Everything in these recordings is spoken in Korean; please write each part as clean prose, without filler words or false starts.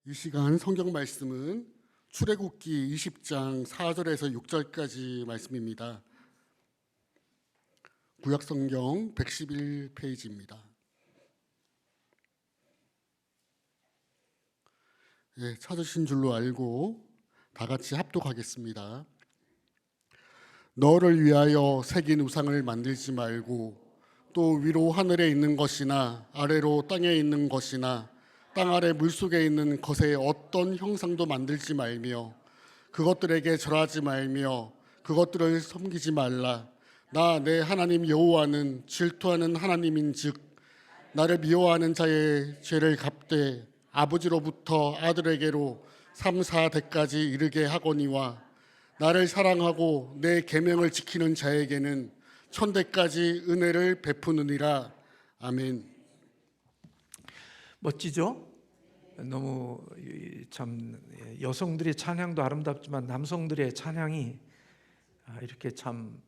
이 시간 성경 말씀은 출애굽기 20장 4절에서 6절까지 말씀입니다. 구약 성경 111페이지입니다. 찾으신 줄로 알고 다 같이 합독하겠습니다. 너를 위하여 새긴 우상을 만들지 말고 또 위로 하늘에 있는 것이나 아래로 땅에 있는 것이나 땅 아래 물속에 있는 것의 어떤 형상도 만들지 말며 그것들에게 절하지 말며 그것들을 섬기지 말라. 나 내 하나님 여호와는 질투하는 하나님인즉 나를 미워하는 자의 죄를 갚되 아버지로부터 아들에게로 3, 4대까지 이르게 하거니와 나를 사랑하고 내 계명을 지키는 자에게는 1000대까지 은혜를 베푸느니라. 아멘. 멋지죠? 너무 참 여성들의 찬양도 아름답지만 남성들의 찬양이 이렇게 참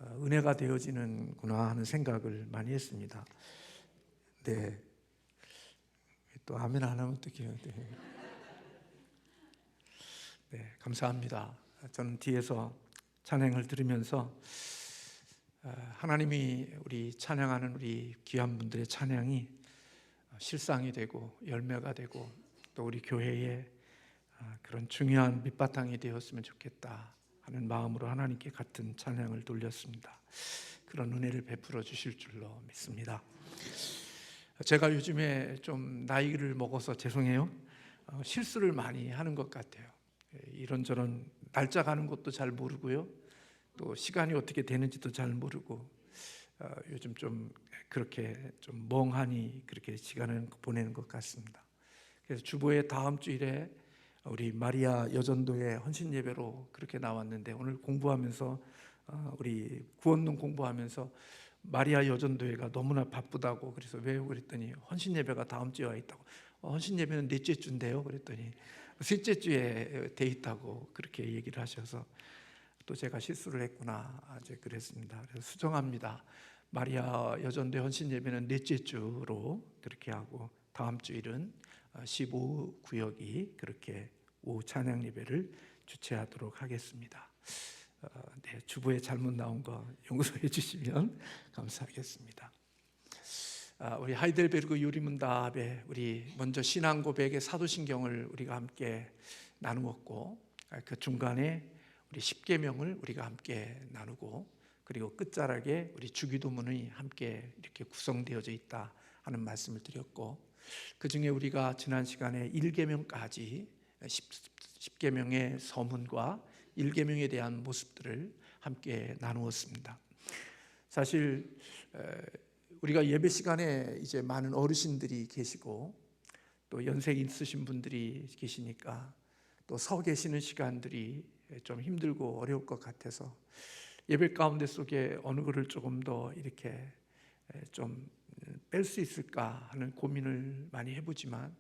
은혜가 되어지는구나 하는 생각을 많이 했습니다. 네, 또 아멘 안 하면 어떡해요? 네, 감사합니다. 저는 뒤에서 찬양을 들으면서 하나님이 우리 찬양하는 우리 귀한 분들의 찬양이 실상이 되고 열매가 되고 또 우리 교회에 그런 중요한 밑바탕이 되었으면 좋겠다 하는 마음으로 하나님께 같은 찬양을 돌렸습니다. 그런 은혜를 베풀어 주실 줄로 믿습니다. 제가 요즘에 좀 나이를 먹어서 죄송해요. 실수를 많이 하는 것 같아요. 이런저런 날짜 가는 것도 잘 모르고요. 또 시간이 어떻게 되는지도 잘 모르고 요즘 좀 그렇게 좀 멍하니 그렇게 시간을 보내는 것 같습니다. 그래서 주보에 다음 주일에 우리 마리아 여전도의 헌신 예배로 그렇게 나왔는데 오늘 공부하면서 우리 구원론 공부하면서 마리아 여전도회가 너무나 바쁘다고 그래서 왜요? 그랬더니 헌신 예배가 다음 주에 와 있다고. 헌신 예배는 넷째 주인데요. 그랬더니 셋째 주에 돼 있다고 그렇게 얘기를 하셔서 또 제가 실수를 했구나 이제 그랬습니다. 그래서 수정합니다. 마리아 여전도회 헌신 예배는 넷째 주로 그렇게 하고 다음 주일은 15 구역이 그렇게 오후 찬양 예배를 주최하도록 하겠습니다. 네, 주보에 잘못 나온 거 용서해 주시면 감사하겠습니다. 우리 하이델베르그 유리문답에 우리 먼저 신앙 고백의 사도신경을 우리가 함께 나누었고 그 중간에 우리 10계명을 우리가 함께 나누고 그리고 끝자락에 우리 주기도문이 함께 이렇게 구성되어져 있다 하는 말씀을 드렸고 그 중에 우리가 지난 시간에 1계명까지 10계명의 서문과 1계명에 대한 모습들을 함께 나누었습니다. 사실 우리가 예배 시간에 이제 많은 어르신들이 계시고 또 연세 있으신 분들이 계시니까 또 서 계시는 시간들이 좀 힘들고 어려울 것 같아서 예배 가운데 속에 어느 것을 조금 더 이렇게 좀 뺄 수 있을까 하는 고민을 많이 해보지만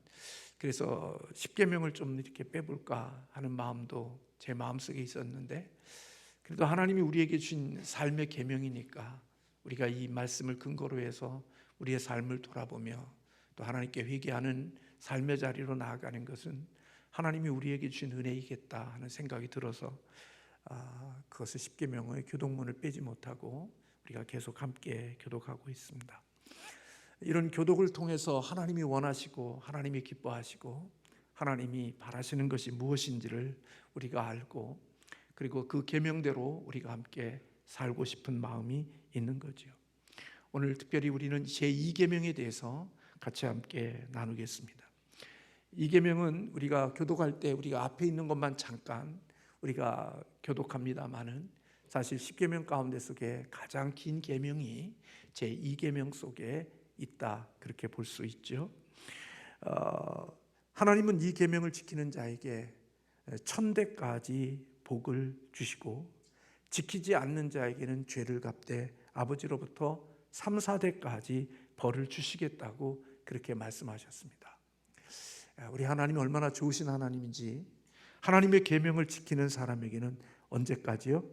그래서 10계명을 좀 이렇게 빼볼까 하는 마음도 제 마음속에 있었는데 그래도 하나님이 우리에게 주신 삶의 계명이니까 우리가 이 말씀을 근거로 해서 우리의 삶을 돌아보며 또 하나님께 회개하는 삶의 자리로 나아가는 것은 하나님이 우리에게 주신 은혜이겠다 하는 생각이 들어서 그것을 10계명의 교독문을 빼지 못하고 우리가 계속 함께 교독하고 있습니다. 이런 교독을 통해서 하나님이 원하시고 하나님이 기뻐하시고 하나님이 바라시는 것이 무엇인지를 우리가 알고 그리고 그 계명대로 우리가 함께 살고 싶은 마음이 있는 거죠. 오늘 특별히 우리는 제2계명에 대해서 같이 함께 나누겠습니다. 이 계명은 우리가 교독할 때 우리가 앞에 있는 것만 잠깐 우리가 교독합니다마는 사실 10계명 가운데 속에 가장 긴 계명이 제2계명 속에 있다 그렇게 볼 수 있죠. 하나님은 이 계명을 지키는 자에게 1000대까지 복을 주시고 지키지 않는 자에게는 죄를 갚되 아버지로부터 3, 4대까지 벌을 주시겠다고 그렇게 말씀하셨습니다. 우리 하나님이 얼마나 좋으신 하나님인지 하나님의 계명을 지키는 사람에게는 언제까지요?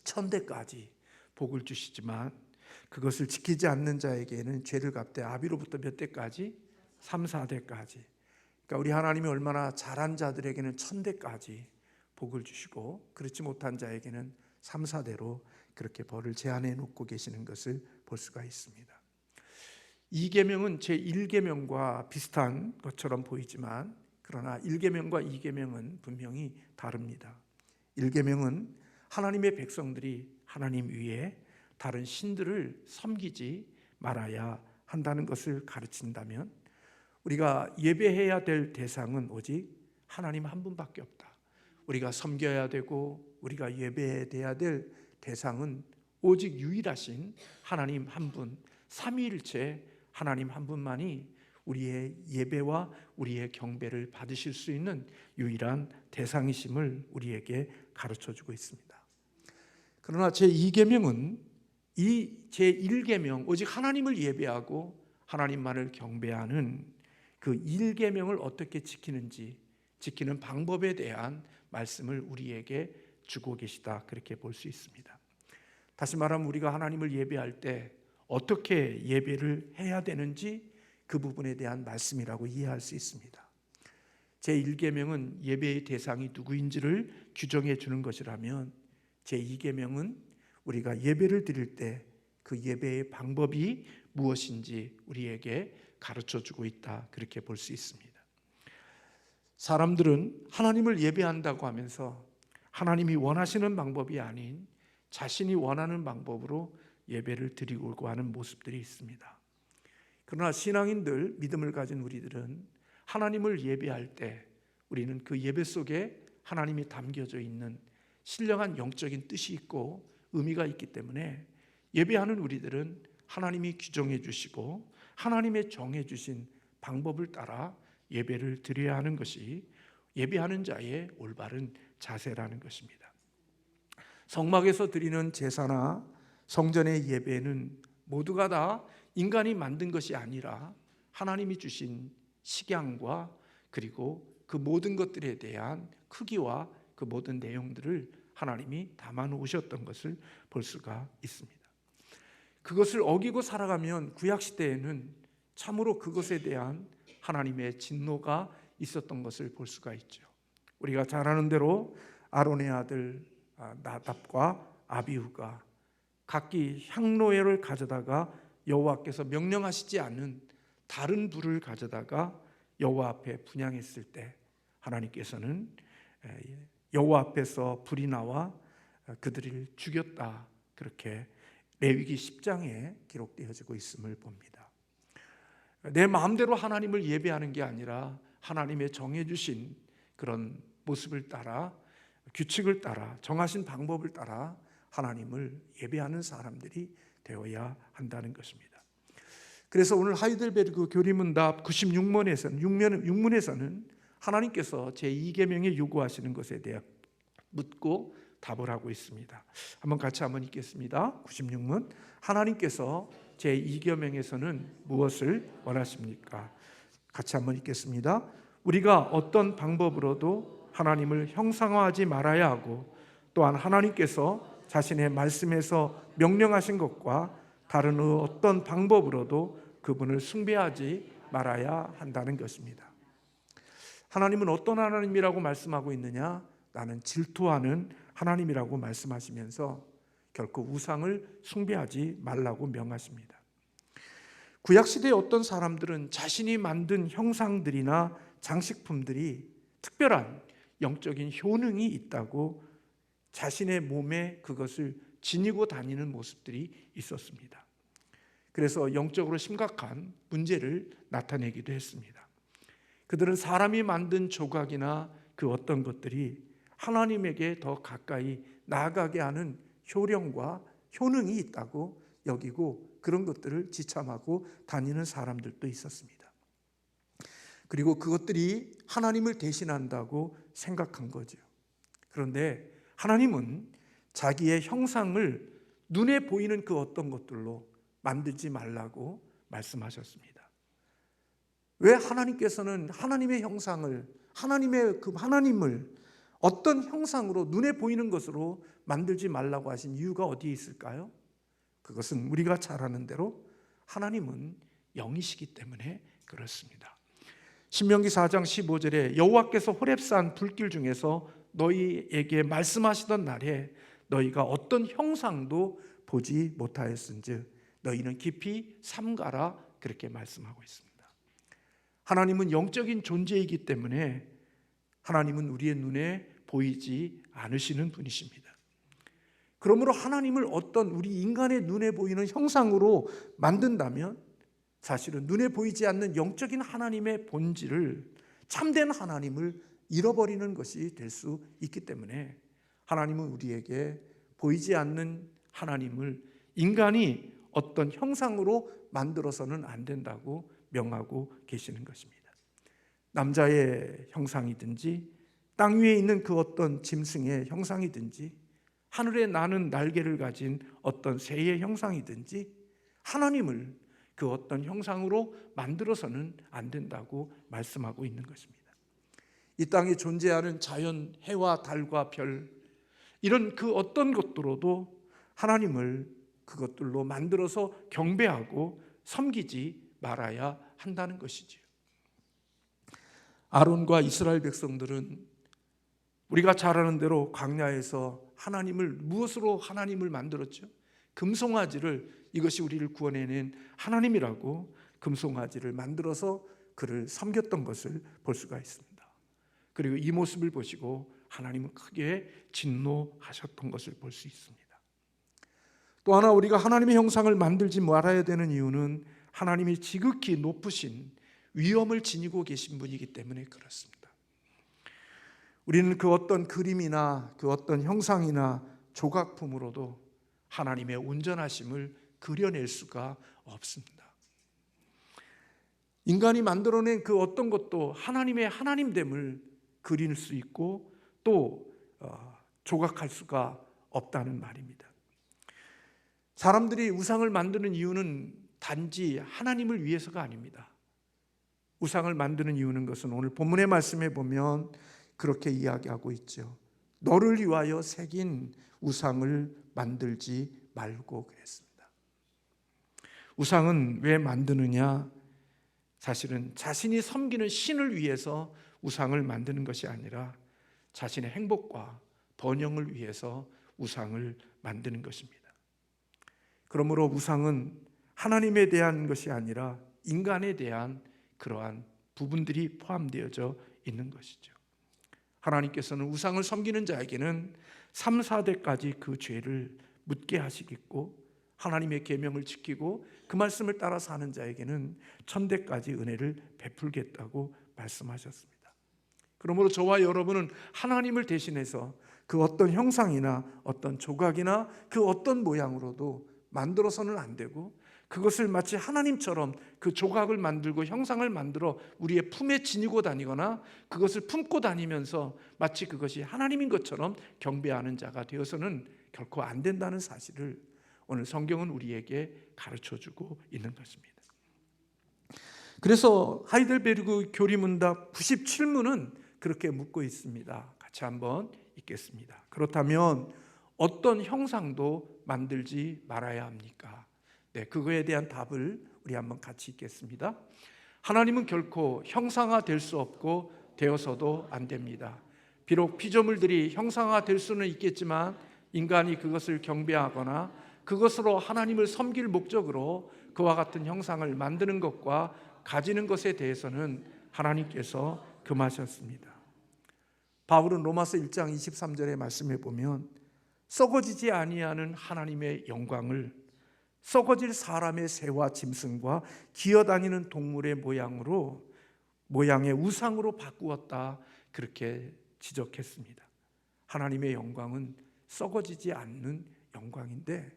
1000대까지 복을 주시지만 그것을 지키지 않는 자에게는 죄를 갚되 아비로부터 몇 대까지? 3, 4대까지 그러니까 우리 하나님이 얼마나 잘한 자들에게는 천대까지 복을 주시고 그렇지 못한 자에게는 3, 4대로 그렇게 벌을 제한해 놓고 계시는 것을 볼 수가 있습니다. 2계명은 제1계명과 비슷한 것처럼 보이지만 그러나 1계명과 2계명은 분명히 다릅니다. 1계명은 하나님의 백성들이 하나님 위에 다른 신들을 섬기지 말아야 한다는 것을 가르친다면, 우리가 예배해야 될 대상은 오직 하나님 한 분밖에 없다. 우리가 섬겨야 되고 우리가 예배해야 될 대상은 오직 유일하신 하나님 한 분, 삼위일체 하나님 한 분만이 우리의 예배와 우리의 경배를 받으실 수 있는 유일한 대상이심을 우리에게 가르쳐주고 있습니다. 그러나 제2계명은 이 제1계명, 오직 하나님을 예배하고 하나님만을 경배하는 그 1계명을 어떻게 지키는지, 지키는 방법에 대한 말씀을 우리에게 주고 계시다, 그렇게 볼 수 있습니다. 다시 말하면 우리가 하나님을 예배할 때 어떻게 예배를 해야 되는지 그 부분에 대한 말씀이라고 이해할 수 있습니다. 제1계명은 예배의 대상이 누구인지를 규정해 주는 것이라면, 제2계명은 우리가 예배를 드릴 때 그 예배의 방법이 무엇인지 우리에게 가르쳐 주고 있다, 그렇게 볼 수 있습니다. 사람들은 하나님을 예배한다고 하면서 하나님이 원하시는 방법이 아닌 자신이 원하는 방법으로 예배를 드리고 하는 모습들이 있습니다. 그러나 신앙인들, 믿음을 가진 우리들은 하나님을 예배할 때 우리는 그 예배 속에 하나님이 담겨져 있는 신령한 영적인 뜻이 있고 의미가 있기 때문에 예배하는 우리들은 하나님이 규정해 주시고 하나님의 정해 주신 방법을 따라 예배를 드려야 하는 것이 예배하는 자의 올바른 자세라는 것입니다. 성막에서 드리는 제사나 성전의 예배는 모두가 다 인간이 만든 것이 아니라 하나님이 주신 식양과 그리고 그 모든 것들에 대한 크기와 그 모든 내용들을 하나님이 담아 놓으셨던 것을 볼 수가 있습니다. 그것을 어기고 살아가면 구약시대에는 참으로 그것에 대한 하나님의 진노가 있었던 것을 볼 수가 있죠. 우리가 잘 아는 대로 아론의 아들 나답과 아비후가 각기 향로회를 가져다가 여호와께서 명령하시지 않은 다른 불을 가져다가 여호와 앞에 분향했을 때 하나님께서는 여호와 앞에서 불이 나와 그들을 죽였다, 그렇게 레위기 10장에 기록되어지고 있음을 봅니다. 내 마음대로 하나님을 예배하는 게 아니라 하나님의 정해주신 그런 모습을 따라, 규칙을 따라, 정하신 방법을 따라 하나님을 예배하는 사람들이 되어야 한다는 것입니다. 그래서 오늘 하이델베르그 교리문답 96문에서는 하나님께서 제2계명에 요구하시는 것에 대해 묻고 답을 하고 있습니다. 한번 같이 한번 읽겠습니다. 96문, 하나님께서 제2계명에서는 무엇을 원하십니까? 같이 한번 읽겠습니다. 우리가 어떤 방법으로도 하나님을 형상화하지 말아야 하고, 또한 하나님께서 자신의 말씀에서 명령하신 것과 다른 어떤 방법으로도 그분을 숭배하지 말아야 한다는 것입니다. 하나님은 어떤 하나님이라고 말씀하고 있느냐? 나는 질투하는 하나님이라고 말씀하시면서 결코 우상을 숭배하지 말라고 명하십니다. 구약시대의 어떤 사람들은 자신이 만든 형상들이나 장식품들이 특별한 영적인 효능이 있다고 자신의 몸에 그것을 지니고 다니는 모습들이 있었습니다. 그래서 영적으로 심각한 문제를 나타내기도 했습니다. 그들은 사람이 만든 조각이나 그 어떤 것들이 하나님에게 더 가까이 나아가게 하는 효령과 효능이 있다고 여기고 그런 것들을 지참하고 다니는 사람들도 있었습니다. 그리고 그것들이 하나님을 대신한다고 생각한 거죠. 그런데 하나님은 자기의 형상을 눈에 보이는 그 어떤 것들로 만들지 말라고 말씀하셨습니다. 왜 하나님께서는 하나님의 형상을, 하나님을 어떤 형상으로 눈에 보이는 것으로 만들지 말라고 하신 이유가 어디에 있을까요? 그것은 우리가 잘 아는 대로 하나님은 영이시기 때문에 그렇습니다. 신명기 4장 15절에 여호와께서 호렙산 불길 중에서 너희에게 말씀하시던 날에 너희가 어떤 형상도 보지 못하였은즉 너희는 깊이 삼가라, 그렇게 말씀하고 있습니다. 하나님은 영적인 존재이기 때문에 하나님은 우리의 눈에 보이지 않으시는 분이십니다. 그러므로 하나님을 어떤 우리 인간의 눈에 보이는 형상으로 만든다면 사실은 눈에 보이지 않는 영적인 하나님의 본질을, 참된 하나님을 잃어버리는 것이 될 수 있기 때문에 하나님은 우리에게 보이지 않는 하나님을 인간이 어떤 형상으로 만들어서는 안 된다고 명하고 계시는 것입니다. 남자의 형상이든지 땅 위에 있는 그 어떤 짐승의 형상이든지 하늘에 나는 날개를 가진 어떤 새의 형상이든지 하나님을 그 어떤 형상으로 만들어서는 안 된다고 말씀하고 있는 것입니다. 이 땅에 존재하는 자연, 해와 달과 별, 이런 그 어떤 것들로도 하나님을 그것들로 만들어서 경배하고 섬기지 말아야 한다는 것이지요. 아론과 이스라엘 백성들은 우리가 잘 아는 대로 광야에서 무엇으로 하나님을 만들었죠? 금송아지를, 이것이 우리를 구원해낸 하나님이라고 금송아지를 만들어서 그를 섬겼던 것을 볼 수가 있습니다. 그리고 이 모습을 보시고 하나님은 크게 진노하셨던 것을 볼 수 있습니다. 또 하나 우리가 하나님의 형상을 만들지 말아야 되는 이유는 하나님이 지극히 높으신 위엄을 지니고 계신 분이기 때문에 그렇습니다. 우리는 그 어떤 그림이나 그 어떤 형상이나 조각품으로도 하나님의 온전하심을 그려낼 수가 없습니다. 인간이 만들어낸 그 어떤 것도 하나님의 하나님됨을 그릴 수 있고 또 조각할 수가 없다는 말입니다. 사람들이 우상을 만드는 이유는 단지 하나님을 위해서가 아닙니다. 우상을 만드는 이유는 것은 오늘 본문의 말씀에 보면 그렇게 이야기하고 있죠. 너를 위하여 새긴 우상을 만들지 말고 그랬습니다. 우상은 왜 만드느냐? 사실은 자신이 섬기는 신을 위해서 우상을 만드는 것이 아니라 자신의 행복과 번영을 위해서 우상을 만드는 것입니다. 그러므로 우상은 하나님에 대한 것이 아니라 인간에 대한 그러한 부분들이 포함되어져 있는 것이죠. 하나님께서는 우상을 섬기는 자에게는 3, 4대까지 그 죄를 묻게 하시겠고 하나님의 계명을 지키고 그 말씀을 따라 사는 자에게는 1000대까지 은혜를 베풀겠다고 말씀하셨습니다. 그러므로 저와 여러분은 하나님을 대신해서 그 어떤 형상이나 어떤 조각이나 그 어떤 모양으로도 만들어서는 안 되고 그것을 마치 하나님처럼 그 조각을 만들고 형상을 만들어 우리의 품에 지니고 다니거나 그것을 품고 다니면서 마치 그것이 하나님인 것처럼 경배하는 자가 되어서는 결코 안 된다는 사실을 오늘 성경은 우리에게 가르쳐주고 있는 것입니다. 그래서 하이델베르그 교리문답 97문은 그렇게 묻고 있습니다. 같이 한번 읽겠습니다. 그렇다면 어떤 형상도 만들지 말아야 합니까? 네, 그거에 대한 답을 우리 한번 같이 읽겠습니다. 하나님은 결코 형상화될 수 없고 되어서도 안 됩니다. 비록 피조물들이 형상화될 수는 있겠지만 인간이 그것을 경배하거나 그것으로 하나님을 섬길 목적으로 그와 같은 형상을 만드는 것과 가지는 것에 대해서는 하나님께서 금하셨습니다. 바울은 로마서 1장 23절의 말씀에 보면 썩어지지 아니하는 하나님의 영광을 썩어질 사람의 새와 짐승과 기어다니는 동물의 모양의 우상으로 바꾸었다, 그렇게 지적했습니다. 하나님의 영광은 썩어지지 않는 영광인데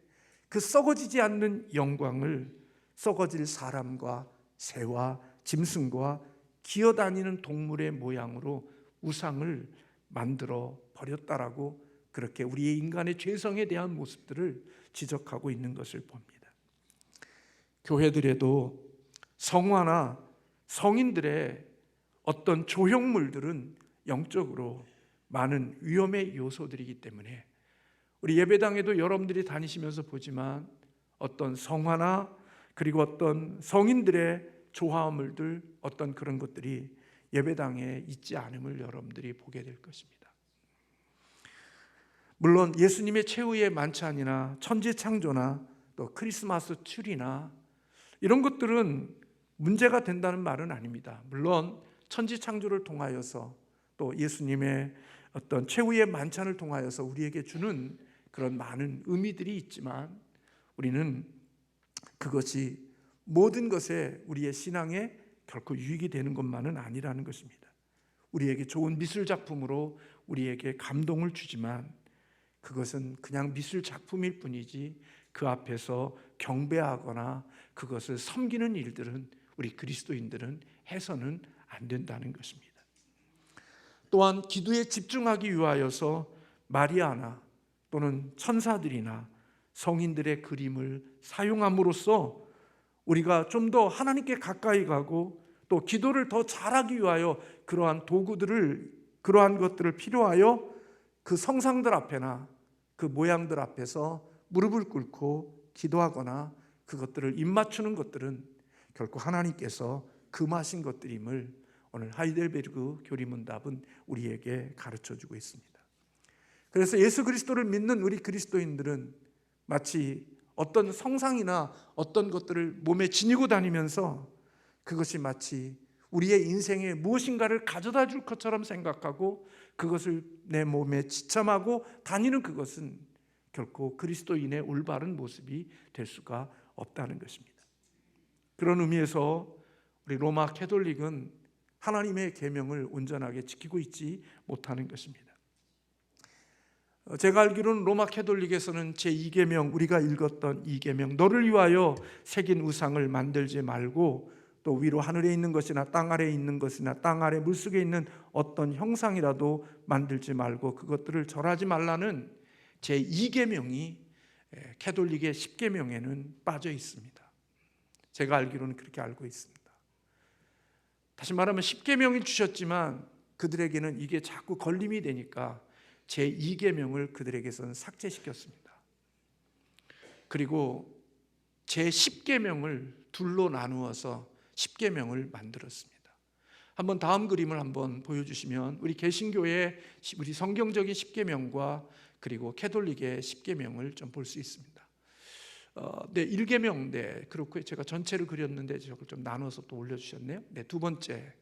그 썩어지지 않는 영광을 썩어질 사람과 새와 짐승과 기어다니는 동물의 모양으로 우상을 만들어 버렸다라고 그렇게 우리의 인간의 죄성에 대한 모습들을 지적하고 있는 것을 봅니다. 교회들에도 성화나 성인들의 어떤 조형물들은 영적으로 많은 위험의 요소들이기 때문에 우리 예배당에도 여러분들이 다니시면서 보지만 어떤 성화나 그리고 어떤 성인들의 조화물들, 어떤 그런 것들이 예배당에 있지 않음을 여러분들이 보게 될 것입니다. 물론 예수님의 최후의 만찬이나 천지창조나 또 크리스마스 트리나 이런 것들은 문제가 된다는 말은 아닙니다. 물론 천지창조를 통하여서 또 예수님의 어떤 최후의 만찬을 통하여서 우리에게 주는 그런 많은 의미들이 있지만 우리는 그것이 모든 것에 우리의 신앙에 결코 유익이 되는 것만은 아니라는 것입니다. 우리에게 좋은 미술 작품으로 우리에게 감동을 주지만 그것은 그냥 미술 작품일 뿐이지 그 앞에서 경배하거나 그것을 섬기는 일들은 우리 그리스도인들은 해서는 안 된다는 것입니다. 또한 기도에 집중하기 위하여서 마리아나 또는 천사들이나 성인들의 그림을 사용함으로써 우리가 좀 더 하나님께 가까이 가고 또 기도를 더 잘하기 위하여 그러한 도구들을, 그러한 것들을 필요하여 그 성상들 앞에나 그 모양들 앞에서 무릎을 꿇고 기도하거나 그것들을 입맞추는 것들은 결코 하나님께서 금하신 것들임을 오늘 하이델베르그 교리문답은 우리에게 가르쳐주고 있습니다. 그래서 예수 그리스도를 믿는 우리 그리스도인들은 마치 어떤 성상이나 어떤 것들을 몸에 지니고 다니면서 그것이 마치 우리의 인생에 무엇인가를 가져다 줄 것처럼 생각하고 그것을 내 몸에 지참하고 다니는 그것은 결코 그리스도인의 올바른 모습이 될 수가 없다는 것입니다. 그런 의미에서 우리 로마 캐톨릭은 하나님의 계명을 온전하게 지키고 있지 못하는 것입니다. 제가 알기로는 로마 캐톨릭에서는 제2계명, 우리가 읽었던 2계명, 너를 위하여 새긴 우상을 만들지 말고 또 위로 하늘에 있는 것이나 땅 아래에 있는 것이나 땅 아래 물속에 있는 어떤 형상이라도 만들지 말고 그것들을 절하지 말라는 제2계명이 캐톨릭의 10계명에는 빠져 있습니다. 제가 알기로는 그렇게 알고 있습니다. 다시 말하면 10계명이 주셨지만 그들에게는 이게 자꾸 걸림이 되니까 제2계명을 그들에게서는 삭제시켰습니다. 그리고 제10계명을 둘로 나누어서 10계명을 만들었습니다. 한번 다음 그림을 한번 보여주시면 우리 개신교의 우리 성경적인 10계명과 그리고 캐톨릭의 10계명을 좀 볼 수 있습니다. 1계명, 그렇고 제가 전체를 그렸는데 저걸 좀 나눠서 또 올려주셨네요. 두 번째,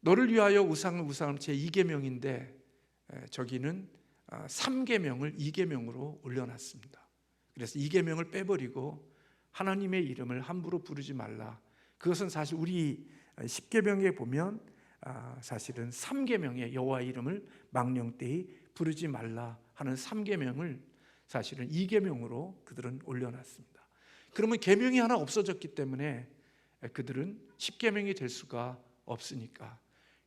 너를 위하여 우상을 제2계명인데 저기는 3계명을 2계명으로 올려놨습니다. 그래서 2계명을 빼버리고 하나님의 이름을 함부로 부르지 말라. 그것은 사실 우리 10계명에 보면 사실은 3계명의 여호와 이름을 망령되이 부르지 말라 하는 3계명을 사실은 2계명으로 그들은 올려놨습니다. 그러면 계명이 하나 없어졌기 때문에 그들은 10계명이 될 수가 없으니까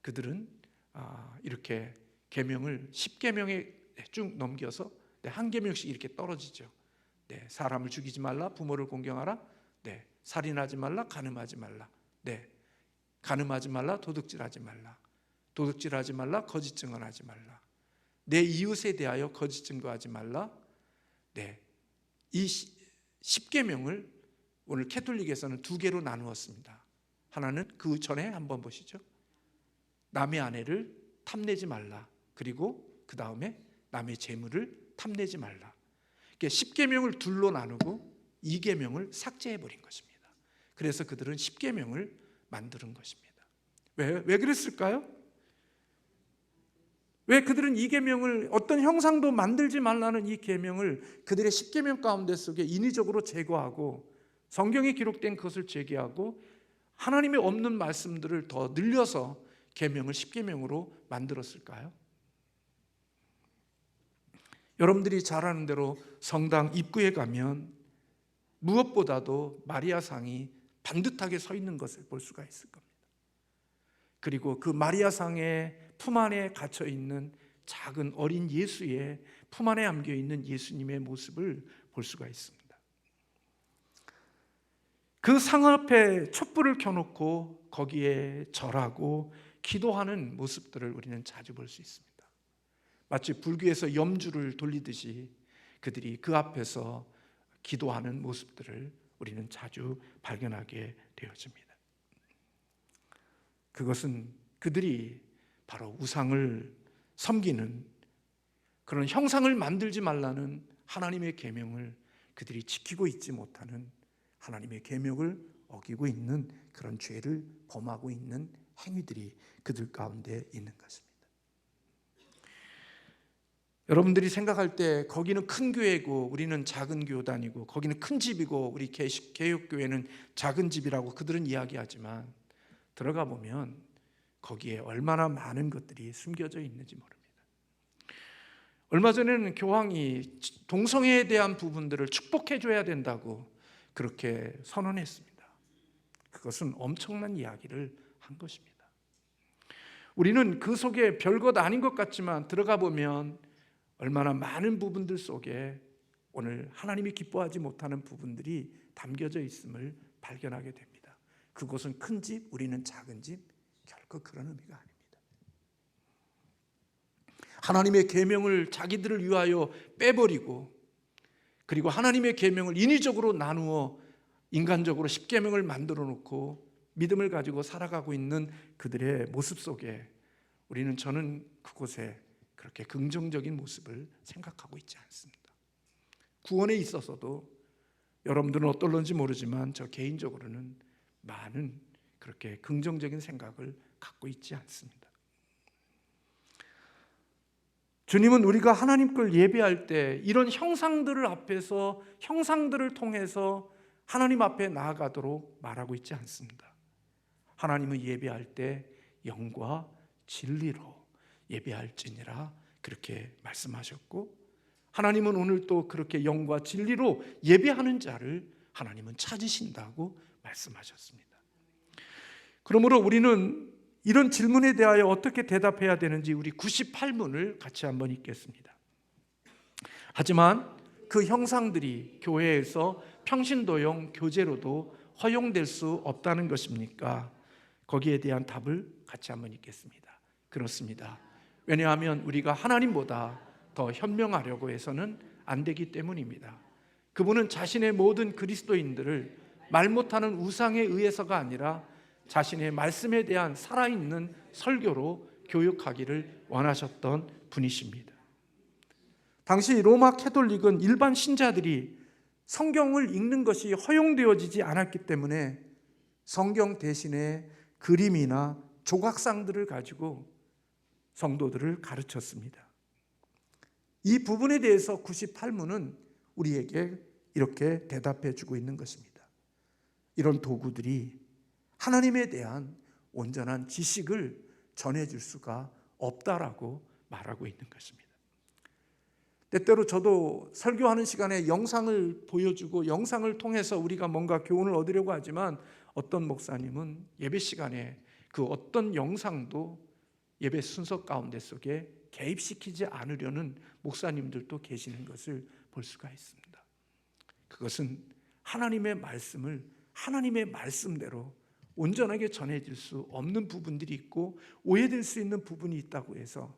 그들은 이렇게 계명을 10계명에 쭉 넘겨서 한 계명씩 이렇게 떨어지죠. 사람을 죽이지 말라, 부모를 공경하라, 살인하지 말라, 간음하지 말라, 간음하지 말라, 도둑질하지 말라, 도둑질하지 말라, 거짓 증언하지 말라, 내 이웃에 대하여 거짓 증거하지 말라. 이 10계명을 오늘 캐톨릭에서는 2개로 나누었습니다. 하나는 그 전에 한번 보시죠. 남의 아내를 탐내지 말라. 그리고 그 다음에 남의 재물을 탐내지 말라. 10계명을 둘로 나누고 2계명을 삭제해버린 것입니다. 그래서 그들은 10계명을 만드는 것입니다. 왜 그랬을까요? 왜 그들은 이 계명을, 어떤 형상도 만들지 말라는 이 계명을 그들의 10계명 가운데 속에 인위적으로 제거하고 성경에 기록된 그것을 제기하고 하나님의 없는 말씀들을 더 늘려서 계명을 10계명으로 만들었을까요? 여러분들이 잘 아는 대로 성당 입구에 가면 무엇보다도 마리아상이 반듯하게 서 있는 것을 볼 수가 있을 겁니다. 그리고 그 마리아상의 품 안에 갇혀 있는 작은 어린 예수의 품 안에 담겨 있는 예수님의 모습을 볼 수가 있습니다. 그 상 앞에 촛불을 켜놓고 거기에 절하고 기도하는 모습들을 우리는 자주 볼 수 있습니다. 마치 불교에서 염주를 돌리듯이 그들이 그 앞에서 기도하는 모습들을 우리는 자주 발견하게 되어집니다. 그것은 그들이 바로 우상을 섬기는 그런 형상을 만들지 말라는 하나님의 계명을 그들이 지키고 있지 못하는, 하나님의 계명을 어기고 있는 그런 죄를 범하고 있는 행위들이 그들 가운데 있는 것입니다. 여러분들이 생각할 때 거기는 큰 교회고 우리는 작은 교단이고, 거기는 큰 집이고 우리 개혁교회는 작은 집이라고 그들은 이야기하지만, 들어가 보면 거기에 얼마나 많은 것들이 숨겨져 있는지 모릅니다. 얼마 전에는 교황이 동성애에 대한 부분들을 축복해 줘야 된다고 그렇게 선언했습니다. 그것은 엄청난 이야기를 한 것입니다. 우리는 그 속에 별것 아닌 것 같지만 들어가 보면 얼마나 많은 부분들 속에 오늘 하나님이 기뻐하지 못하는 부분들이 담겨져 있음을 발견하게 됩니다. 그곳은 큰 집, 우리는 작은 집, 결코 그런 의미가 아닙니다. 하나님의 계명을 자기들을 위하여 빼버리고, 그리고 하나님의 계명을 인위적으로 나누어 인간적으로 십계명을 만들어 놓고 믿음을 가지고 살아가고 있는 그들의 모습 속에 저는 그곳에 그렇게 긍정적인 모습을 생각하고 있지 않습니다. 구원에 있어서도 여러분들은 어떨런지 모르지만 저 개인적으로는 많은 그렇게 긍정적인 생각을 갖고 있지 않습니다. 주님은 우리가 하나님 걸 예배할 때 이런 형상들을 앞에서, 형상들을 통해서 하나님 앞에 나아가도록 말하고 있지 않습니다. 하나님은 예배할 때 영과 진리로 예배할지니라 그렇게 말씀하셨고, 하나님은 오늘 또 그렇게 영과 진리로 예배하는 자를 하나님은 찾으신다고 말씀하셨습니다. 그러므로 우리는 이런 질문에 대하여 어떻게 대답해야 되는지 우리 98문을 같이 한번 읽겠습니다. 하지만 그 형상들이 교회에서 평신도용 교제로도 허용될 수 없다는 것입니까? 거기에 대한 답을 같이 한번 읽겠습니다. 그렇습니다. 왜냐하면 우리가 하나님보다 더 현명하려고 해서는 안 되기 때문입니다. 그분은 자신의 모든 그리스도인들을 말 못하는 우상에 의해서가 아니라 자신의 말씀에 대한 살아있는 설교로 교육하기를 원하셨던 분이십니다. 당시 로마 캐톨릭은 일반 신자들이 성경을 읽는 것이 허용되어지지 않았기 때문에 성경 대신에 그림이나 조각상들을 가지고 성도들을 가르쳤습니다. 이 부분에 대해서 98문은 우리에게 이렇게 대답해 주고 있는 것입니다. 이런 도구들이 하나님에 대한 온전한 지식을 전해줄 수가 없다라고 말하고 있는 것입니다. 때때로 저도 설교하는 시간에 영상을 보여주고 영상을 통해서 우리가 뭔가 교훈을 얻으려고 하지만, 어떤 목사님은 예배 시간에 그 어떤 영상도 예배 순서 가운데 속에 개입시키지 않으려는 목사님들도 계시는 것을 볼 수가 있습니다. 그것은 하나님의 말씀을 하나님의 말씀대로 온전하게 전해질 수 없는 부분들이 있고 오해될 수 있는 부분이 있다고 해서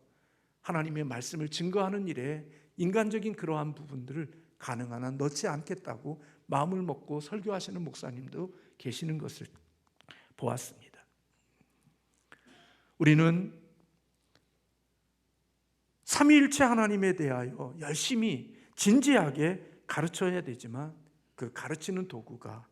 하나님의 말씀을 증거하는 일에 인간적인 그러한 부분들을 가능한 한 넣지 않겠다고 마음을 먹고 설교하시는 목사님도 계시는 것을 보았습니다. 우리는 삼위일체 하나님에 대하여 열심히 진지하게 가르쳐야 되지만, 그 가르치는 도구가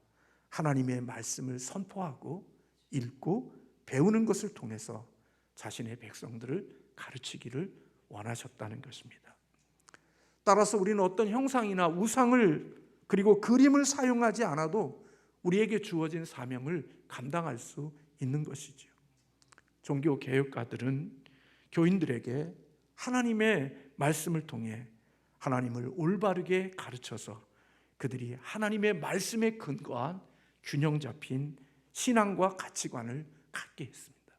하나님의 말씀을 선포하고 읽고 배우는 것을 통해서 자신의 백성들을 가르치기를 원하셨다는 것입니다. 따라서 우리는 어떤 형상이나 우상을 그리고 그림을 사용하지 않아도 우리에게 주어진 사명을 감당할 수 있는 것이지요. 종교 개혁가들은 교인들에게 하나님의 말씀을 통해 하나님을 올바르게 가르쳐서 그들이 하나님의 말씀에 근거한 균형 잡힌 신앙과 가치관을 갖게 했습니다.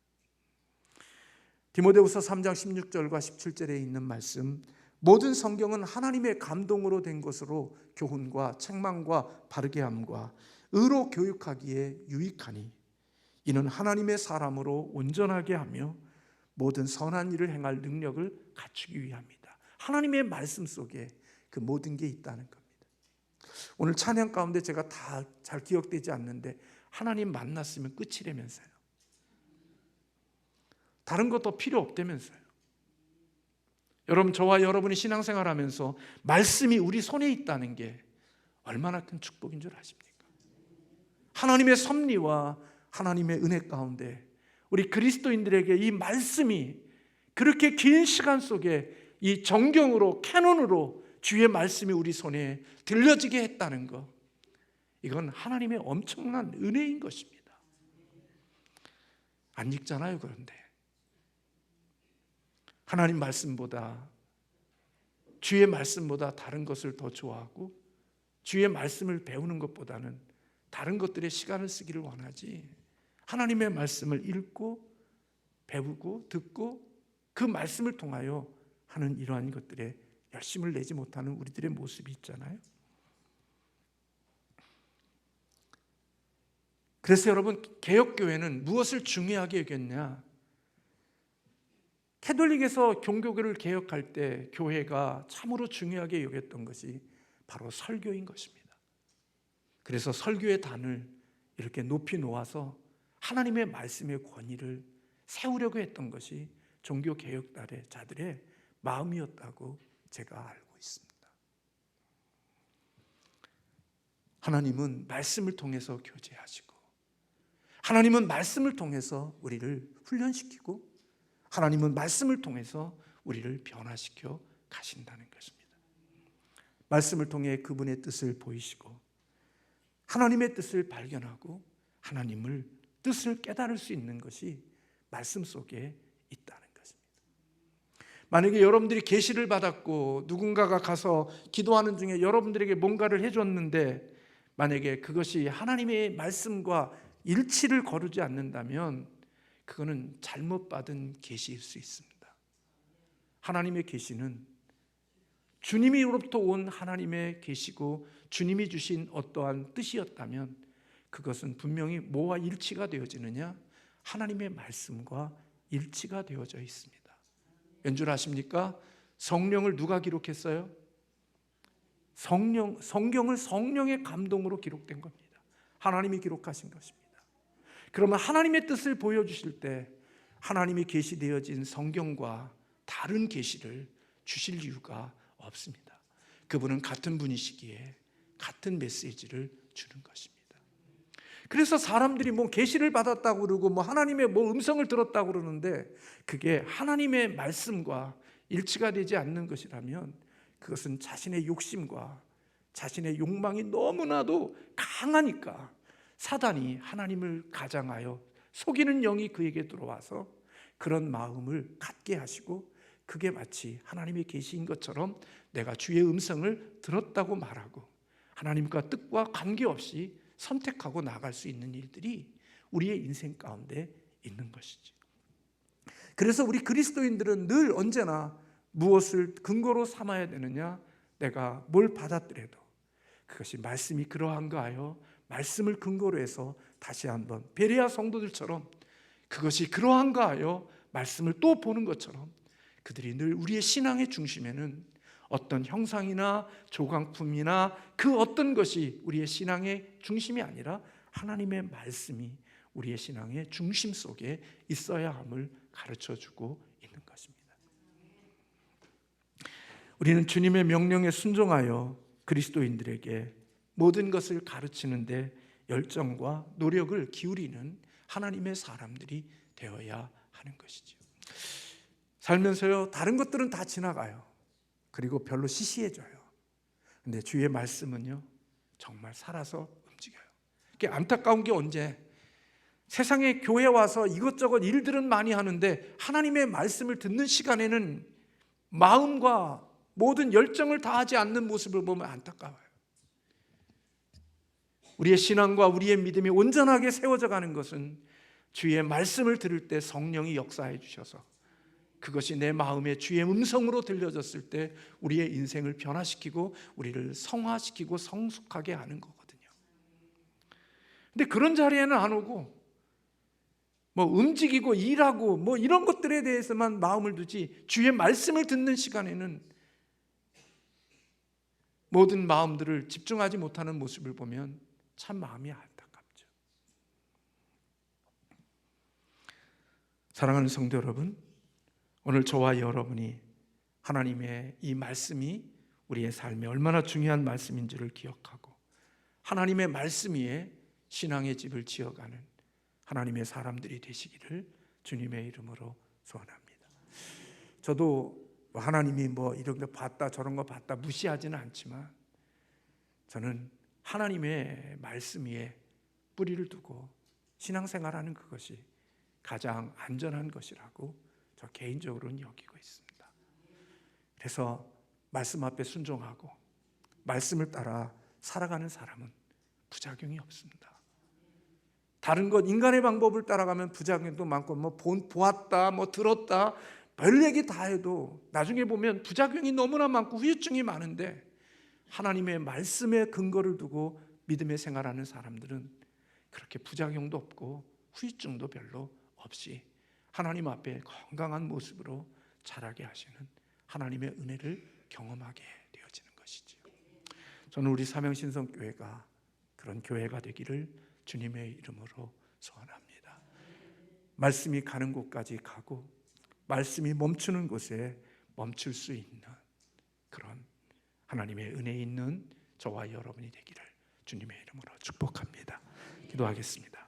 디모데후서 3장 16절과 17절에 있는 말씀, 모든 성경은 하나님의 감동으로 된 것으로 교훈과 책망과 바르게 함과 의로 교육하기에 유익하니 이는 하나님의 사람으로 온전하게 하며 모든 선한 일을 행할 능력을 갖추기 위함이다. 하나님의 말씀 속에 그 모든 게 있다는 겁니다. 오늘 찬양 가운데 제가 다 잘 기억되지 않는데 하나님 만났으면 끝이라면서요. 다른 거 더 필요 없다면서요. 여러분, 저와 여러분이 신앙생활하면서 말씀이 우리 손에 있다는 게 얼마나 큰 축복인 줄 아십니까? 하나님의 섭리와 하나님의 은혜 가운데 우리 그리스도인들에게 이 말씀이 그렇게 긴 시간 속에 이 정경으로 캐논으로 주의 말씀이 우리 손에 들려지게 했다는 것, 이건 하나님의 엄청난 은혜인 것입니다. 안 읽잖아요. 그런데 하나님 말씀보다, 주의 말씀보다 다른 것을 더 좋아하고 주의 말씀을 배우는 것보다는 다른 것들에 시간을 쓰기를 원하지, 하나님의 말씀을 읽고 배우고 듣고 그 말씀을 통하여 하는 이러한 것들에 열심을 내지 못하는 우리들의 모습이 있잖아요. 그래서 여러분, 개혁교회는 무엇을 중요하게 여겼냐? 캐톨릭에서 종교를 개혁할 때 교회가 참으로 중요하게 여겼던 것이 바로 설교인 것입니다. 그래서 설교의 단을 이렇게 높이 놓아서 하나님의 말씀의 권위를 세우려고 했던 것이 종교개혁자들의 마음이었다고 제가 알고 있습니다. 하나님은 말씀을 통해서 교제하시고, 하나님은 말씀을 통해서 우리를 훈련시키고, 하나님은 말씀을 통해서 우리를 변화시켜 가신다는 것입니다. 말씀을 통해 그분의 뜻을 보이시고 하나님의 뜻을 발견하고 하나님을 뜻을 깨달을 수 있는 것이 말씀 속에 있다는 것입니다. 만약에 여러분들이 계시를 받았고 누군가가 가서 기도하는 중에 여러분들에게 뭔가를 해줬는데 만약에 그것이 하나님의 말씀과 일치를 거르지 않는다면 그거는 잘못 받은 계시일 수 있습니다. 하나님의 계시는 주님으로부터 온 하나님의 계시고 주님이 주신 어떠한 뜻이었다면 그것은 분명히 뭐와 일치가 되어지느냐? 하나님의 말씀과 일치가 되어져 있습니다. 왠 줄 아십니까? 성령을 누가 기록했어요? 성경을 성령의 감동으로 기록된 겁니다. 하나님이 기록하신 것입니다. 그러면 하나님의 뜻을 보여주실 때 하나님이 계시되어진 성경과 다른 계시를 주실 이유가 없습니다. 그분은 같은 분이시기에 같은 메시지를 주는 것입니다. 그래서 사람들이 뭐 계시를 받았다고 그러고 뭐 하나님의 뭐 음성을 들었다고 그러는데 그게 하나님의 말씀과 일치가 되지 않는 것이라면 그것은 자신의 욕심과 자신의 욕망이 너무나도 강하니까 사단이 하나님을 가장하여 속이는 영이 그에게 들어와서 그런 마음을 갖게 하시고 그게 마치 하나님의 계시인 것처럼 내가 주의 음성을 들었다고 말하고 하나님과 뜻과 관계없이 선택하고 나갈 수 있는 일들이 우리의 인생 가운데 있는 것이죠. 그래서 우리 그리스도인들은 늘 언제나 무엇을 근거로 삼아야 되느냐? 내가 뭘 받았더라도 그것이 말씀이 그러한가 하여 말씀을 근거로 해서 다시 한번 베레아 성도들처럼 그것이 그러한가 하여 말씀을 또 보는 것처럼 그들이 늘 우리의 신앙의 중심에는 어떤 형상이나 조각품이나 그 어떤 것이 우리의 신앙의 중심이 아니라 하나님의 말씀이 우리의 신앙의 중심 속에 있어야 함을 가르쳐주고 있는 것입니다. 우리는 주님의 명령에 순종하여 그리스도인들에게 모든 것을 가르치는데 열정과 노력을 기울이는 하나님의 사람들이 되어야 하는 것이죠. 살면서요, 다른 것들은 다 지나가요. 그리고 별로 시시해져요. 근데 주의 말씀은요, 정말 살아서 움직여요. 그게 안타까운 게 언제? 세상에 교회 와서 이것저것 일들은 많이 하는데 하나님의 말씀을 듣는 시간에는 마음과 모든 열정을 다하지 않는 모습을 보면 안타까워요. 우리의 신앙과 우리의 믿음이 온전하게 세워져 가는 것은 주의 말씀을 들을 때 성령이 역사해 주셔서 그것이 내 마음에 주의 음성으로 들려졌을 때 우리의 인생을 변화시키고 우리를 성화시키고 성숙하게 하는 거거든요. 근데 그런 자리에는 안 오고 뭐 움직이고 일하고 뭐 이런 것들에 대해서만 마음을 두지 주의 말씀을 듣는 시간에는 모든 마음들을 집중하지 못하는 모습을 보면 참 마음이 안타깝죠. 사랑하는 성도 여러분, 오늘 저와 여러분이 하나님의 이 말씀이 우리의 삶에 얼마나 중요한 말씀인지를 기억하고 하나님의 말씀 위에 신앙의 집을 지어가는 하나님의 사람들이 되시기를 주님의 이름으로 소원합니다. 저도 하나님이 이런 거 봤다 저런 거 봤다 무시하지는 않지만 저는 하나님의 말씀 위에 뿌리를 두고 신앙생활하는 그것이 가장 안전한 것이라고 저 개인적으로는 여기고 있습니다. 그래서 말씀 앞에 순종하고 말씀을 따라 살아가는 사람은 부작용이 없습니다. 다른 것 인간의 방법을 따라가면 부작용도 많고 보았다 들었다 별 얘기 다 해도 나중에 보면 부작용이 너무나 많고 후유증이 많은데 하나님의 말씀에 근거를 두고 믿음의 생활하는 사람들은 그렇게 부작용도 없고 후유증도 별로 없이 하나님 앞에 건강한 모습으로 자라게 하시는 하나님의 은혜를 경험하게 되어지는 것이죠. 저는 우리 사명신성교회가 그런 교회가 되기를 주님의 이름으로 소원합니다. 말씀이 가는 곳까지 가고 말씀이 멈추는 곳에 멈출 수 있는 그런 하나님의 은혜 있는 저와 여러분이 되기를 주님의 이름으로 축복합니다. 기도하겠습니다.